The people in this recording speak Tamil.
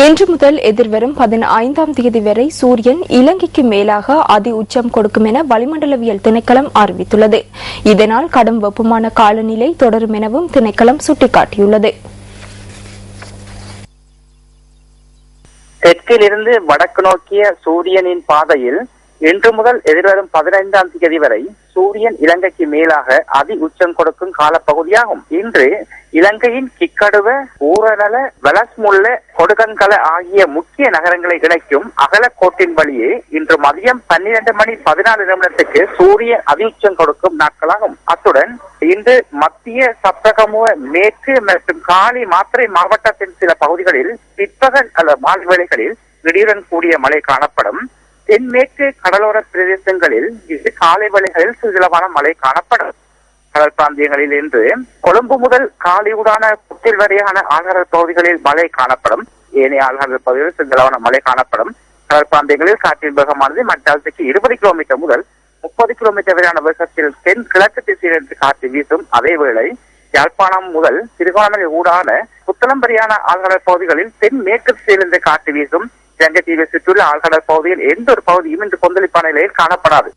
இன்று முதல் எதிர்வரும் 15ஆம் தேதி வரை சூரியன் இலங்கைக்கு மேலாக அதி உச்சம் கொடுக்கும் என வளிமண்டலவியல் திணைக்களம் அறிவித்துள்ளது. இதனால் கடும் வெப்பமான காலநிலை தொடரும் எனவும் திணைக்களம் சுட்டிக்காட்டியுள்ளது. தெற்கிலிருந்து வடக்கு நோக்கிய சூரியனின் பாதையில் இன்று முதல் எதிர்வரும் 15ஆம் தேதி வரை சூரியன் இலங்கைக்கு மேலாக அதி உச்சம் கொடுக்கும் காலப்பகுதியாகும். இன்று இலங்கையின் கிக்கடுவ, ஊரநல, வலஸ்முல்ல, கொடுகன்கல ஆகிய முக்கிய நகரங்களை இணைக்கும் அகலக்கோட்டின் வழியே இன்று மதியம் 12:14 சூரியன் அதி உச்சம் கொடுக்கும் நாட்களாகும். அத்துடன் இன்று மத்திய சப்ரகமுவ, மேற்கு மற்றும் காலி மாத்திரை மாவட்டத்தின் சில பகுதிகளில் பிற்பகல் அல்லது மாலை வேளைகளில் திடீரென கூடிய மழை காணப்படும். தென்மேற்கு கடலோர பிரதேசங்களில் இது காலை வேளைகளில் சிறிதளவான மழை காணப்படும். கடல் பிராந்தியங்களில் இன்று கொழும்பு முதல் காலிவுடான புத்தில் வரையான ஆழ்கடல் பகுதிகளில் மழை காணப்படும். ஏனைய ஆழ்கடல் பகுதிகளில் சிறிதளவான மழை காணப்படும். கடல் பிராந்தியங்களில் காற்றின் வேகமானது மணிக்கு 20 கிலோமீட்டர் முதல் 30 கிலோமீட்டர் வரையான வேகத்தில் தென் கிழக்கு திசையிலிருந்து காற்று வீசும். அதேவேளை யாழ்ப்பாணம் முதல் திருகோணமலை ஊடான புத்தளம்பரியான ஆழ்கடல் பகுதிகளில் தென் மேற்கு திசையிலிருந்து காற்று வீசும். இலங்கை தீவை சுற்றியுள்ள ஆழ்கடல் பகுதியில் எந்த ஒரு பகுதியும் இன்று கொந்தளிப்பான நிலையில் காணப்படாது.